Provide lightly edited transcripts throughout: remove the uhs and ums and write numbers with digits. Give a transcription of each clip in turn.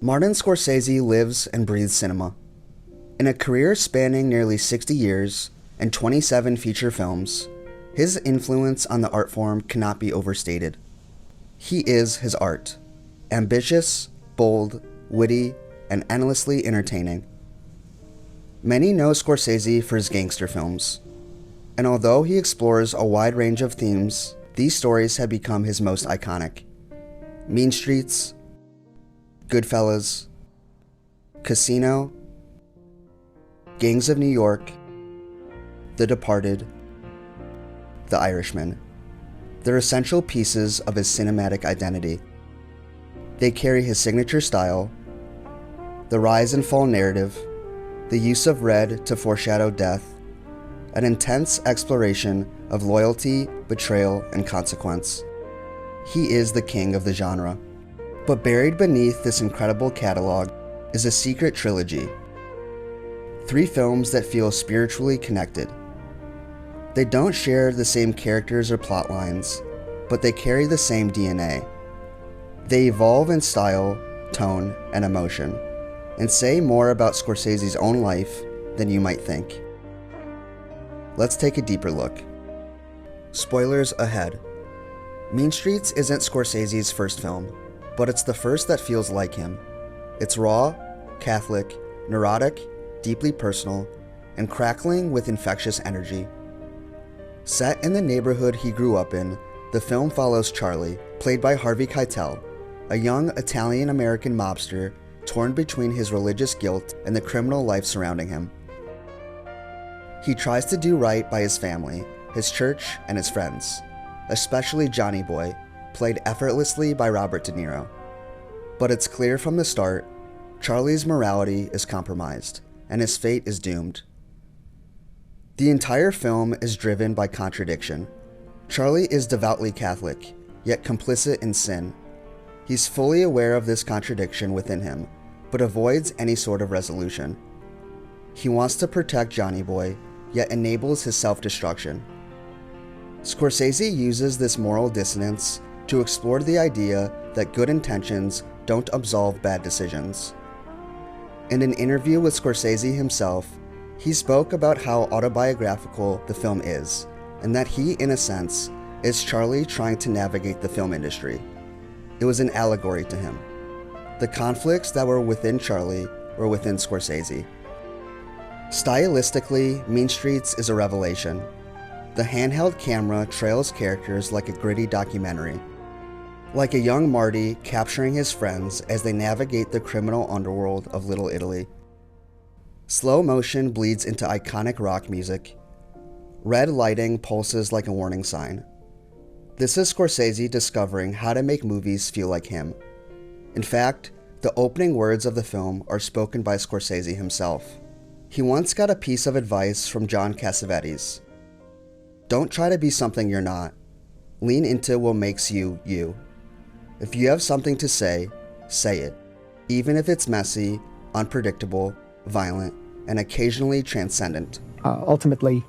Martin Scorsese lives and breathes cinema. In a career spanning nearly 60 years and 27 feature films, his influence on the art form cannot be overstated. He is his art, ambitious, bold, witty, and endlessly entertaining. Many know Scorsese for his gangster films, and although he explores a wide range of themes, these stories have become his most iconic. Mean Streets, Goodfellas, Casino, Gangs of New York, The Departed, The Irishman. They're essential pieces of his cinematic identity. They carry his signature style, the rise and fall narrative, the use of red to foreshadow death, an intense exploration of loyalty, betrayal, and consequence. He is the king of the genre. But buried beneath this incredible catalog is a secret trilogy. 3 films that feel spiritually connected. They don't share the same characters or plot lines, but they carry the same DNA. They evolve in style, tone, and emotion, and say more about Scorsese's own life than you might think. Let's take a deeper look. Spoilers ahead. Mean Streets isn't Scorsese's first film, but it's the first that feels like him. It's raw, Catholic, neurotic, deeply personal, and crackling with infectious energy. Set in the neighborhood he grew up in, the film follows Charlie, played by Harvey Keitel, a young Italian-American mobster torn between his religious guilt and the criminal life surrounding him. He tries to do right by his family, his church, and his friends, especially Johnny Boy, played effortlessly by Robert De Niro. But it's clear from the start, Charlie's morality is compromised, and his fate is doomed. The entire film is driven by contradiction. Charlie is devoutly Catholic, yet complicit in sin. He's fully aware of this contradiction within him, but avoids any sort of resolution. He wants to protect Johnny Boy, yet enables his self-destruction. Scorsese uses this moral dissonance to explore the idea that good intentions don't absolve bad decisions. In an interview with Scorsese himself, he spoke about how autobiographical the film is, and that he, in a sense, is Charlie trying to navigate the film industry. It was an allegory to him. The conflicts that were within Charlie were within Scorsese. Stylistically, Mean Streets is a revelation. The handheld camera trails characters like a gritty documentary. Like a young Marty capturing his friends as they navigate the criminal underworld of Little Italy. Slow motion bleeds into iconic rock music. Red lighting pulses like a warning sign. This is Scorsese discovering how to make movies feel like him. In fact, the opening words of the film are spoken by Scorsese himself. He once got a piece of advice from John Cassavetes. Don't try to be something you're not. Lean into what makes you, you. If you have something to say it, even if it's messy, unpredictable, violent, and occasionally transcendent. Ultimately,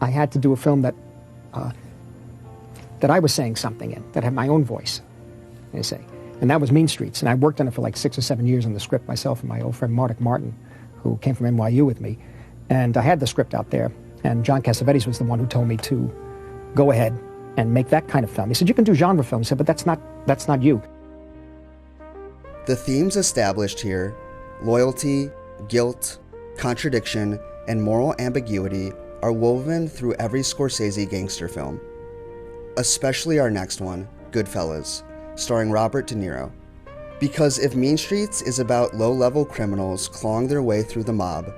I had to do a film that I was saying something in, that had my own voice, they say. And that was Mean Streets. And I worked on it for like 6 or 7 years on the script myself and my old friend Martic Martin, who came from NYU with me. And I had the script out there. And John Cassavetes was the one who told me to go ahead and make that kind of film. He said, you can do genre films. I said, but that's not you. The themes established here, loyalty, guilt, contradiction, and moral ambiguity, are woven through every Scorsese gangster film. Especially our next one, Goodfellas, starring Robert De Niro. Because if Mean Streets is about low-level criminals clawing their way through the mob,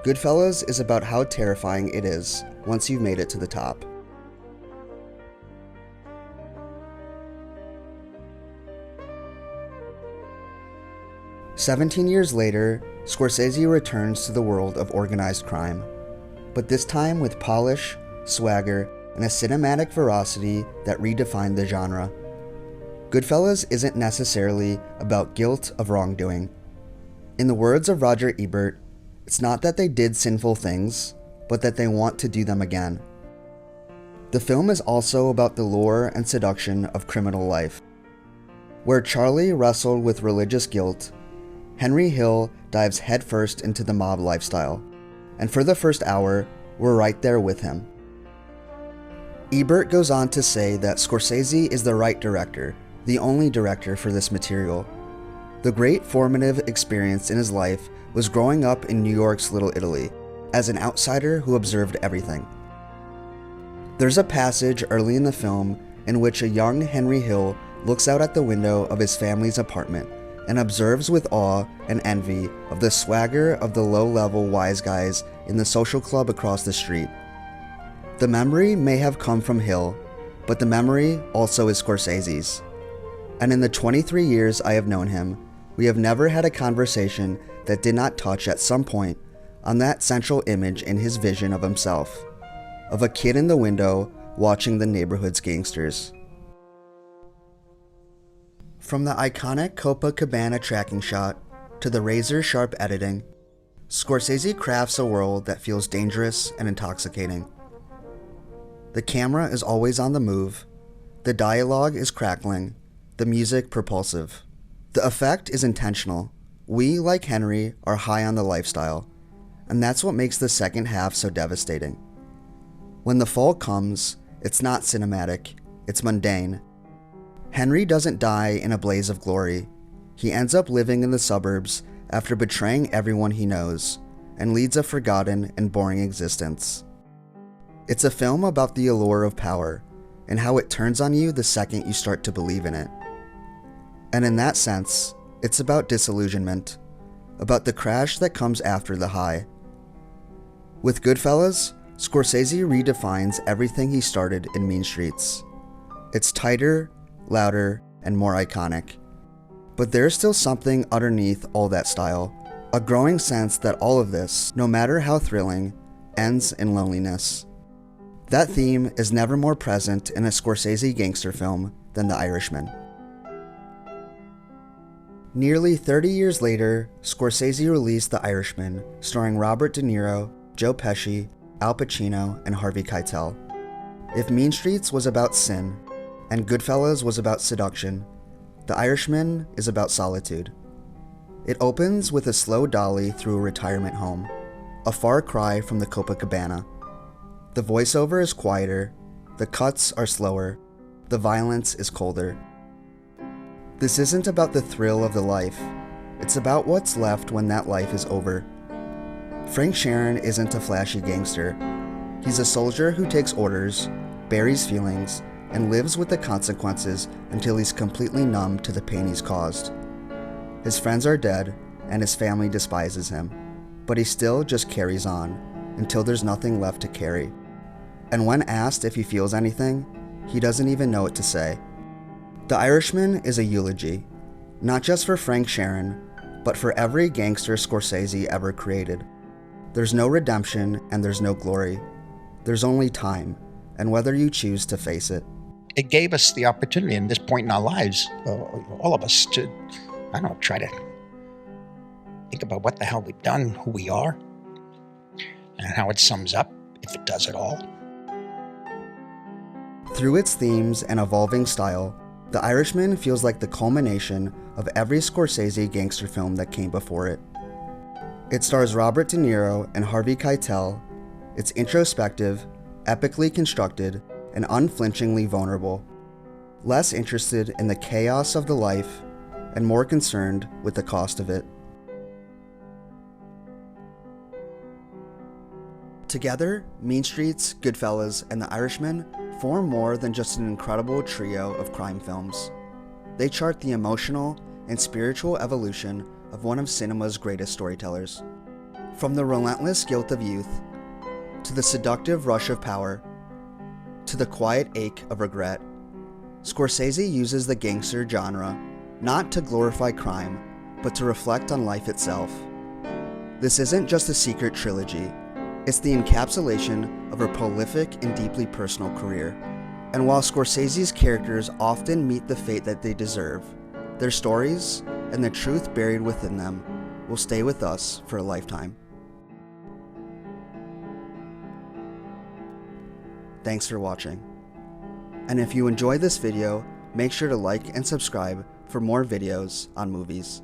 Goodfellas is about how terrifying it is once you've made it to the top. "17 years later, Scorsese returns to the world of organized crime, but this time with polish, swagger, and a cinematic veracity that redefined the genre. Goodfellas isn't necessarily about guilt of wrongdoing. In the words of Roger Ebert, it's not that they did sinful things, but that they want to do them again. The film is also about the lure and seduction of criminal life. Where Charlie wrestled with religious guilt, Henry Hill dives headfirst into the mob lifestyle, and for the first hour, we're right there with him. Ebert goes on to say that Scorsese is the right director, the only director for this material. The great formative experience in his life was growing up in New York's Little Italy, as an outsider who observed everything. There's a passage early in the film in which a young Henry Hill looks out at the window of his family's apartment and observes with awe and envy of the swagger of the low-level wise guys in the social club across the street. The memory may have come from Hill, but the memory also is Scorsese's. And in the 23 years I have known him, we have never had a conversation that did not touch at some point on that central image in his vision of himself, of a kid in the window watching the neighborhood's gangsters. From the iconic Copacabana tracking shot to the razor-sharp editing, Scorsese crafts a world that feels dangerous and intoxicating. The camera is always on the move, the dialogue is crackling, the music propulsive. The effect is intentional. We, like Henry, are high on the lifestyle, and that's what makes the second half so devastating. When the fall comes, it's not cinematic, it's mundane. Henry doesn't die in a blaze of glory. He ends up living in the suburbs after betraying everyone he knows, and leads a forgotten and boring existence. It's a film about the allure of power, and how it turns on you the second you start to believe in it. And in that sense, it's about disillusionment, about the crash that comes after the high. With Goodfellas, Scorsese redefines everything he started in Mean Streets. It's tighter, louder, and more iconic. But there's still something underneath all that style, a growing sense that all of this, no matter how thrilling, ends in loneliness. That theme is never more present in a Scorsese gangster film than The Irishman. Nearly 30 years later, Scorsese released The Irishman, starring Robert De Niro, Joe Pesci, Al Pacino, and Harvey Keitel. If Mean Streets was about sin, and Goodfellas was about seduction, The Irishman is about solitude. It opens with a slow dolly through a retirement home, a far cry from the Copacabana. The voiceover is quieter, the cuts are slower, the violence is colder. This isn't about the thrill of the life, it's about what's left when that life is over. Frank Sheeran isn't a flashy gangster. He's a soldier who takes orders, buries feelings, and lives with the consequences until he's completely numb to the pain he's caused. His friends are dead, and his family despises him, but he still just carries on, until there's nothing left to carry. And when asked if he feels anything, he doesn't even know what to say. The Irishman is a eulogy, not just for Frank Sheeran, but for every gangster Scorsese ever created. There's no redemption and there's no glory. There's only time, and whether you choose to face it. It gave us the opportunity in this point in our lives, all of us, to, try to think about what the hell we've done, who we are, and how it sums up, if it does at all. Through its themes and evolving style, The Irishman feels like the culmination of every Scorsese gangster film that came before it. It stars Robert De Niro and Harvey Keitel. It's introspective, epically constructed, and unflinchingly vulnerable. Less interested in the chaos of the life, and more concerned with the cost of it. Together, Mean Streets, Goodfellas, and The Irishman form more than just an incredible trio of crime films. They chart the emotional and spiritual evolution of one of cinema's greatest storytellers. From the relentless guilt of youth, to the seductive rush of power, to the quiet ache of regret, Scorsese uses the gangster genre not to glorify crime, but to reflect on life itself. This isn't just a secret trilogy, it's the encapsulation of a prolific and deeply personal career. And while Scorsese's characters often meet the fate that they deserve, their stories and the truth buried within them will stay with us for a lifetime. Thanks for watching. And if you enjoyed this video, make sure to like and subscribe for more videos on movies.